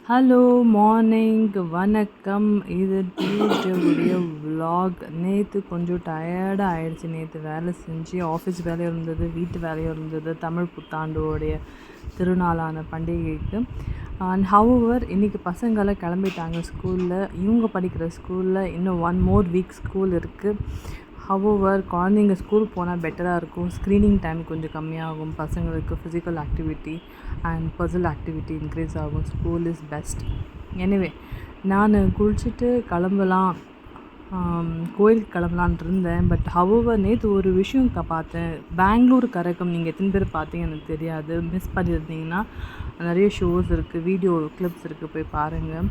Hello morning வணக்கம். இது டியூஸ்டேவுடைய vlog. நேற்று கொஞ்சம் டயர்டாக ஆயிடுச்சு. நேற்று வேலை செஞ்சு ஆஃபீஸ் வேலையும் இருந்தது, வீட்டு வேலையும் இருந்தது, தமிழ் புத்தாண்டோடைய திருநாளான பண்டிகைக்கு. அண்ட் ஹவவர் இன்றைக்கி பசங்களாம் கிளம்பிட்டாங்க ஸ்கூலில். இவங்க படிக்கிற ஸ்கூலில் இன்னும் 1 more வீக் ஸ்கூல் இருக்குது. ஹவவர் குழந்தைங்க ஸ்கூல் போனால் பெட்டராக இருக்கும். ஸ்க்ரீனிங் டைம் கொஞ்சம் கம்மியாகும். பசங்களுக்கு physical activity and personal activity increase ஆகும். School is best. எனிவே நான் குளிச்சுட்டு கிளம்பலாம், கோயிலுக்கு கிளம்பலான் இருந்தேன். பட் ஹவவர் நேற்று ஒரு விஷயம் பார்த்தேன். பெங்களூர் கரகம் நீங்கள் எத்தனை பேர் பார்த்தீங்க எனக்கு தெரியாது. மிஸ் பண்ணியிருந்தீங்கன்னா நிறைய ஷோஸ் இருக்குது, வீடியோ கிளிப்ஸ் இருக்குது, போய் பாருங்கள்.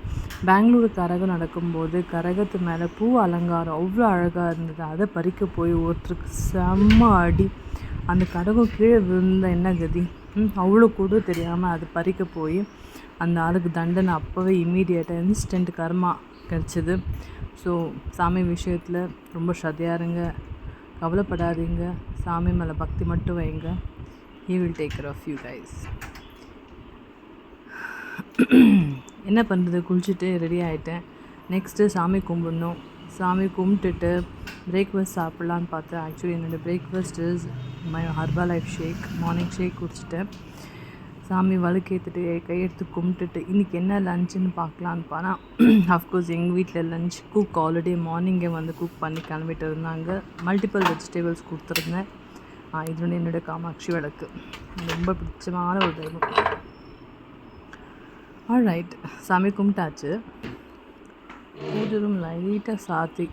பெங்களூர் கரகம் நடக்கும்போது கரகத்து மேலே பூ அலங்காரம் அவ்வளோ அழகாக இருந்தது. அதை பறிக்க போய் ஒருத்தருக்கு செம்ம அடி. அந்த கரகம் கீழே விழுந்த என்ன கதி, அவ்வளோ கூட தெரியாமல் அது பறிக்க போய் அந்த ஆளுக்கு தண்டனை அப்போவே இம்மீடியட்டாக இன்ஸ்டன்ட் கர்மா கிடச்சிது. ஸோ சாமி விஷயத்தில் ரொம்ப ஸ்ரத்தையாக இருங்க, கவலைப்படாதீங்க, சாமி மேலே பக்தி மட்டும் வைங்க. He will take care of you guys. என்ன பண்ணுறது, குளிச்சுட்டு ரெடி ஆகிட்டேன். நெக்ஸ்ட்டு சாமி கும்பிடணும். சாமி கும்பிட்டுட்டு பிரேக்ஃபாஸ்ட் சாப்பிட்லான்னு பார்த்தேன். ஆக்சுவலி என்னோடய breakfast is my Herbalife shake. Morning shake குடிச்சிட்டேன். சாமி வழுக்கேற்றுட்டு கையெடுத்து கும்பிட்டுட்டு இன்றைக்கி என்ன லஞ்சுன்னு பார்க்கலான்னு போனால் அஃப்கோர்ஸ் எங்கள் வீட்டில் லஞ்ச் குக் ஆல்ரெடி மார்னிங்கே வந்து குக் பண்ணி கிளம்பிட்டு இருந்தாங்க. மல்டிபிள் வெஜிடபிள்ஸ் கொடுத்துருந்தேன். இது வந்து என்னோடய காமாட்சி விளக்கு, ரொம்ப பிடிச்சமான ஒரு தெய்வம். ஆல்ரைட், சாமி கும்பிட்டாச்சு. பூஜை ரூம் லைட்டாக சாத்தி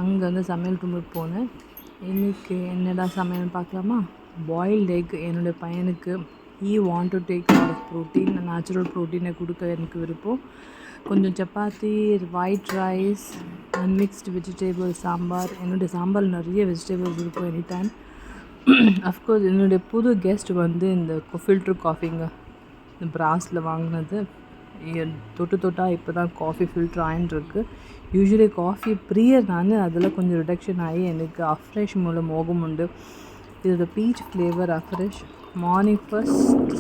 அங்கே வந்து சமையல் ரூமுக்கு போனேன். இன்றைக்கி என்னடா சமையல்னு பார்க்கலாமா. Boiled egg. என்னுடைய பையனுக்கு want to take all of protein, natural ப்ரோட்டீனை கொடுக்க எனக்கு விருப்பம். கொஞ்சம் chapati, white rice and mixed vegetable sambar. என்னுடைய சாம்பார் நிறைய வெஜிடபிள்ஸ் இருக்கும் எனி டைம். அஃப்கோர்ஸ் என்னுடைய புது கெஸ்ட் வந்து இந்த ஃபில்ட்ரு காஃபிங்க, இந்த பிராஸில் வாங்கினது. தொட்டால் இப்போ தான் காஃபி ஃபில்ட்ரு ஆயின்ட்டுருக்கு. யூஸ்வலி காஃபி பிரியர் நான், அதில் கொஞ்சம் ரிடக்ஷன் ஆகி எனக்கு அஃப்ரெஷ் மூலம் மோகம் உண்டு. இதோட beach flavour afresh. Morning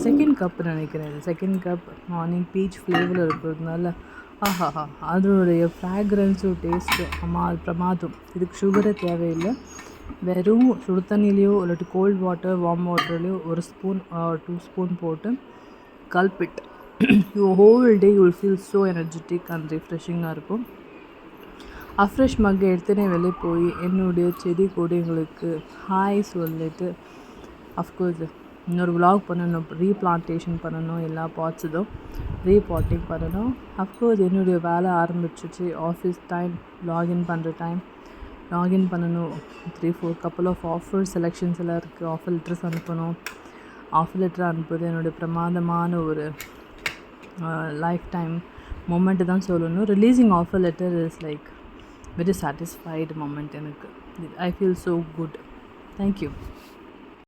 second cup நினைக்கிறேன். இது செகண்ட் கப் மார்னிங் பீச் ஃப்ளேவரில் இருக்கிறதுனால ஆஹாஹா, அதனுடைய ஃப்ராக்ரன்ஸும் டேஸ்ட்டு அது பிரமாதம். இதுக்கு சுகரே தேவையில்லை. வெறும் சுடு தண்ணிலேயோ இல்லாட்டி கோல்ட் வாட்டர் வார்ம் வாட்டர்லேயோ 1 ஸ்பூன் 2 ஸ்பூன் போட்டு கல்பிட். You whole day you will feel so energetic and ரிஃப்ரெஷிங்காக இருக்கும். அஃப்ரெஷ் மக்கை எடுத்துனே வெளியே போய் என்னுடைய செடி கொடிங்களுக்கு ஹாய் சொல்லிட்டு அஃப்கோர்ஸ் இன்னொரு விலாக் பண்ணணும். ரீப்ளான்டேஷன் பண்ணணும், எல்லா பாட்ஸும் ரீபாட்டிங் பண்ணணும். அஃப்கோர்ஸ் என்னுடைய வேலை ஆரம்பிச்சிச்சு. ஆஃபீஸ் டைம், லாகின் பண்ணுற டைம், லாகின் பண்ணணும். 3-4 கப்பல் ஆஃப் ஆஃபர் செலெக்ஷன்ஸ் எல்லாம் இருக்குது. ஆஃபர் லெட்டர்ஸ் அனுப்பணும். ஆஃபர் லெட்டர் அனுப்புறது என்னுடைய பிரமாதமான ஒரு லைஃப் டைம் மொமெண்ட்டு தான் சொல்லணும். Releasing offer letter is like very satisfied moment எனக்கு. I feel so good. Thank you.